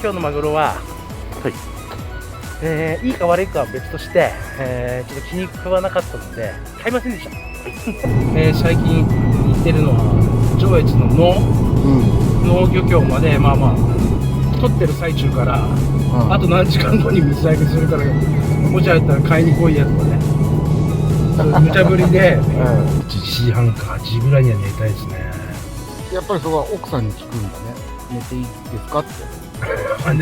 今日のマグロは、いいか悪いかは別として、ちょっと気に食わなかったので買いませんでした。最近行ってるのは上越の農漁協まで、取ってる最中から、あと何時間後に水揚げするから、もしあったら買いに来いやとかね、無茶ぶりで、1時半か8時ぐらいには寝たいですね。やっぱりそこは奥さんに聞くんだね。寝ていいですかって。は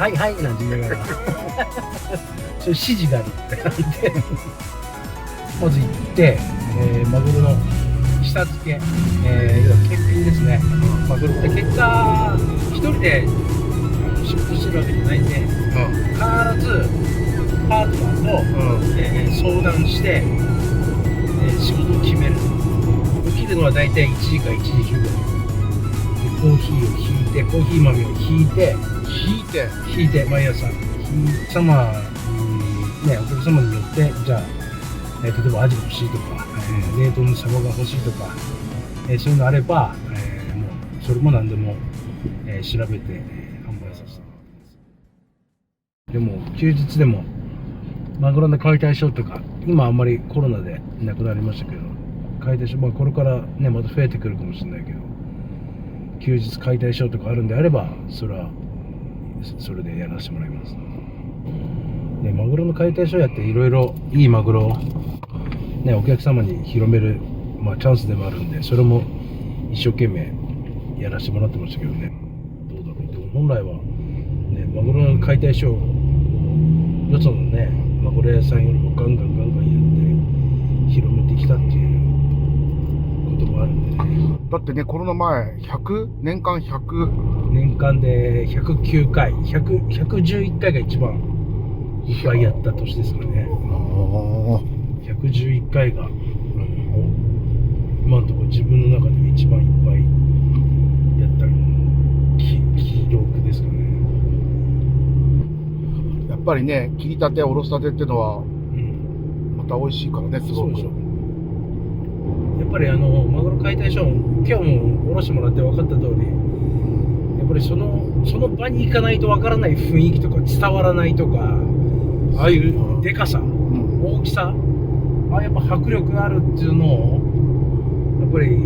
いはいなんて言いながらそういう指示があるってなんでまず行って、マグロの下付け、欠品ですね。マグロって結果一人で仕事してるわけじゃないんで、必ずパートナーと、相談して、仕事を決める。起きるのは大体1時か1時10分。コーヒーをひいて、コーヒー豆をひいて毎朝様にね、お客様によって、じゃあ、例えばアジが欲しいとか、冷凍のサバが欲しいとか、そういうのあれば、もうそれも何でも、調べて、販売させてもらってます。でも休日でもマグロの解体ショーとか、今あんまりコロナでなくなりましたけど、解体ショー、これからねまた増えてくるかもしれないけど、休日解体ショーとかあるんであれば、それはそれでやらせてもらいます。でマグロの解体ショーやっていろいろいいマグロをねお客様に広める、チャンスでもあるんで、それも一生懸命やらせてもらってましたけどね。どうだろう。でも本来はねマグロの解体ショーをよそのねマグロ屋さんよりもガンガンやって広めてきたっていうこともあるんでね。だってね、コロナ前年間で109回111回が一番いっぱいやった年ですからね。111回が、今のところ自分の中で一番いっぱいやった記録ですかね。やっぱりね、切りたておろしたてってのはまた美味しいからね、すごく。やっぱりマグロ解体ショー、今日もおろしてもらって分かった通り、やっぱりその場に行かないと分からない雰囲気とか伝わらないとか、ああいうでかさ、大きさ、やっぱ迫力があるっていうのをやっぱり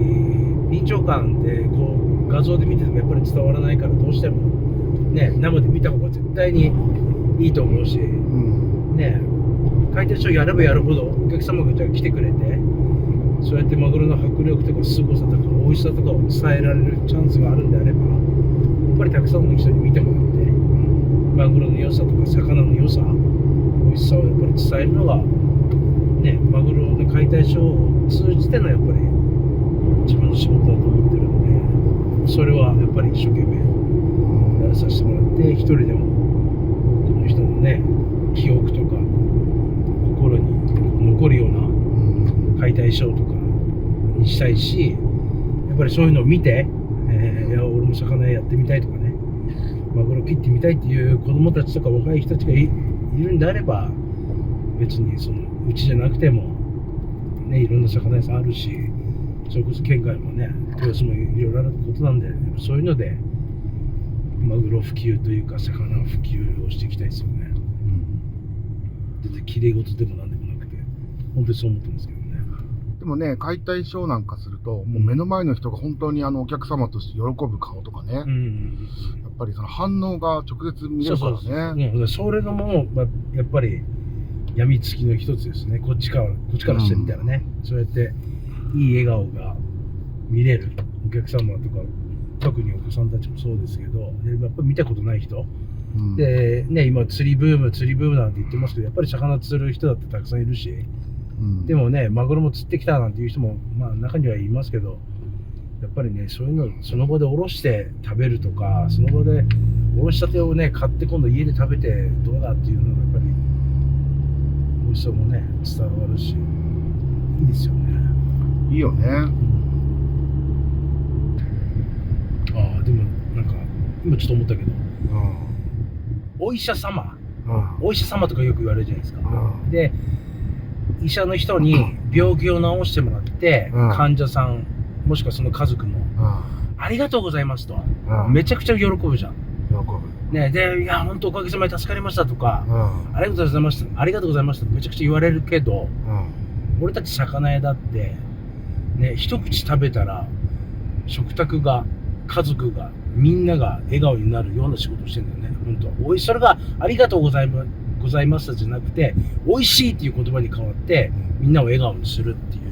臨場感でこう画像で見ててもやっぱり伝わらないから、どうしてもね生で見た方が絶対にいいと思うし、ね解体ショーやればやるほどお客様がじゃあ来てくれて、そうやってマグロの迫力とか凄さとか美味しさとかを伝えられるチャンスがあるんであれば、やっぱりたくさんの人に見てもらって、マグロの良さとか魚の良さ、美味しさをやっぱり伝えるのがね、マグロの解体ショーを通じてのやっぱり自分の仕事だと思ってるんで、それはやっぱり一生懸命やらさせてもらって、一人でもこの人のね記憶とか心に残るような解体ショーとかにしたいし、やっぱりそういうのを見て、いや俺も魚屋やってみたいとかね、マグロ切ってみたいっていう子供たちとか若い人たちがいるんであれば、別にそのうちじゃなくてもね、いろんな魚屋さんあるし、それこそ県外もね豊洲もいろいろあることなんで、そういうのでマグロ普及というか魚普及をしていきたいですよね。全然綺麗事でもなんでもなくて、本当にそう思ってますけどね。でもね、解体ショーなんかすると、もう目の前の人が本当にお客様として喜ぶ顔とかね、やっぱりその反応が直接見れるからね。それのもやっぱり病みつきの一つですね。こっちからしてみたらね、そうやっていい笑顔が見れるお客様とか、特にお子さんたちもそうですけど、やっぱり見たことない人、でね、今釣りブームなんて言ってますけど、やっぱり魚釣る人だってたくさんいるし、でもねマグロも釣ってきたなんていう人も中にはいますけど、やっぱりねそういうのその場でおろして食べるとか、その場でおろしたてをね買って今度家で食べてどうだっていうのがやっぱり美味しさもね伝わるし、いいですよね。いいよね。でもなんか今ちょっと思ったけど、お医者様とかよく言われるじゃないですか。で医者の人に病気を治してもらって、患者さんもしくはその家族も、ありがとうございますと、めちゃくちゃ喜ぶじゃん。ね、で、いや、本当おかげさまで助かりましたとか、うん。ありがとうございました、ありがとうございましたってめちゃくちゃ言われるけど、うん。俺たち魚屋だって、ね、一口食べたら、食卓が、家族が、みんなが笑顔になるような仕事をしてるんだよね、本当。それがありがとうございましたじゃなくて、美味しいっていう言葉に変わって、みんなを笑顔にするっていう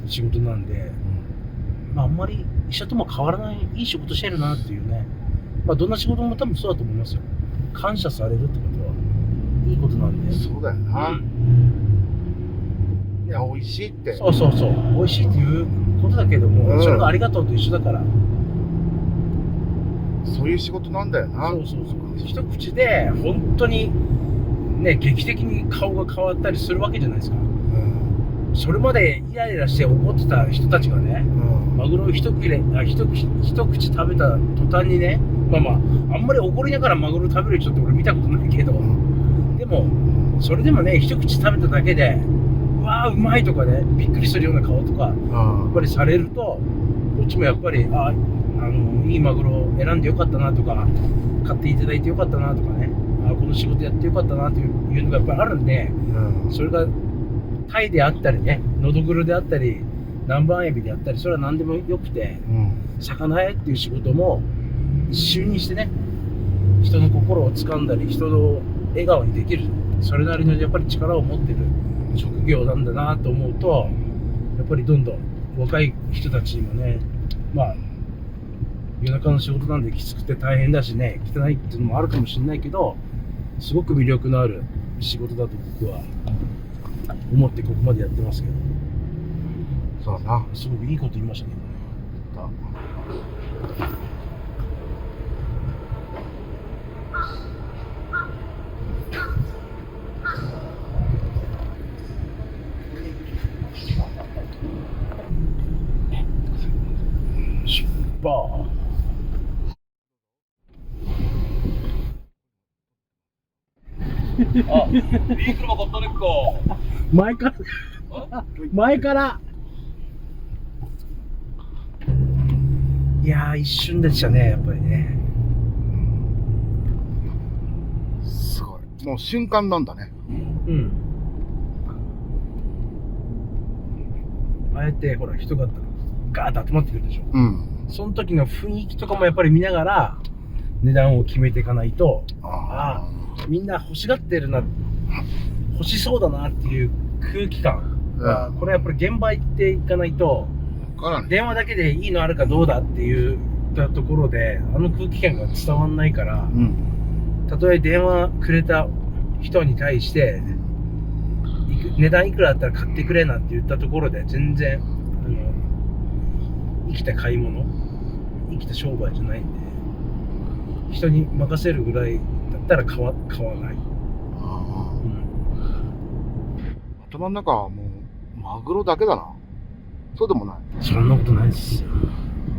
仕事なんで、まあ、あんまり医者とも変わらないいい仕事してるなっていうね。まあ、どんな仕事も多分そうだと思いますよ。感謝されるってことはいいことなんで。そうだよな。うん、いや、美味しいって。そうそうそう。美味しいっていうことだけども、それがありがとうと一緒だから。そういう仕事なんだよな。そうそうそう。一口で本当にね、劇的に顔が変わったりするわけじゃないですか。それまでイライラして怒ってた人たちがね、マグロを一口食べた途端にね、まあまあ、あんまり怒りながらマグロ食べる人って俺見たことないけど、でも、それでもね、一口食べただけで、うわーうまいとかね、びっくりするような顔とか、やっぱりされると、こっちもやっぱり、いいマグロを選んでよかったなとか、買っていただいてよかったなとかね、この仕事やってよかったなというのがやっぱりあるんで、それが、タイであったりね、ノドグロであったり、南蛮エビであったり、それは何でもよくて、魚屋っていう仕事も一瞬にしてね、人の心を掴んだり、人の笑顔にできる、それなりのやっぱり力を持ってる職業なんだなと思うと、やっぱりどんどん若い人たちにもね、まあ、夜中の仕事なんできつくて大変だしね、汚いっていうのもあるかもしれないけど、すごく魅力のある仕事だと僕は思ってここまでやってますけど。そうだな。すごくいいこと言いましたね。シュッパー。あ、いい車買ったねっか。前からいやー、一瞬でしたね、やっぱりね。すごい。もう瞬間なんだね。うん。あえてほら、人がガーッと集まってくるでしょ。その時の雰囲気とかもやっぱり見ながら値段を決めていかないと、みんな欲しがってるな、欲しそうだなっていう空気感が、これやっぱり現場行っていかないと、電話だけでいいのあるかどうだっていうところで空気感が伝わんないから、たとえ電話くれた人に対して値段いくらだったら買ってくれなって言ったところで全然生きた買い物、生きた商売じゃないんで、人に任せるぐらいだったら買わない。頭の中はもうマグロだけだな。そうでもない。そんなことないですよ。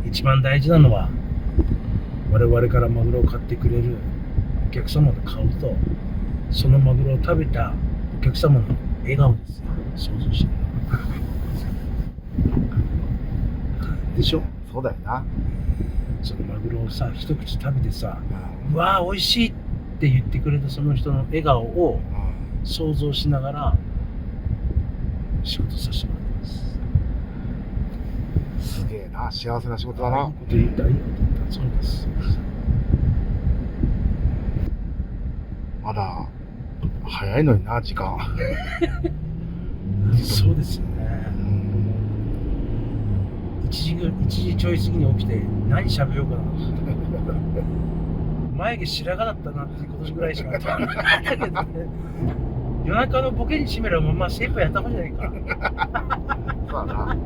一番大事なのは我々からマグロを買ってくれるお客様が買うと、そのマグロを食べたお客様の笑顔ですよ。想像してでしょ。そうだよな。そのマグロをさ、一口食べてさ、うわー美味しいって言ってくれたその人の笑顔を想像しながら仕事させてもらってます。すげえな、幸せな仕事だな。いいこと言った、そうです。まだ早いのにな、時間。そうですよね。1時ちょい過ぎに起きて何喋ろうかな。眉毛白髪だったなっていうことぐらいしか頭になかったけどね。夜中のボケに締めるまま精一杯やった方がいいんじゃないか。そうだな。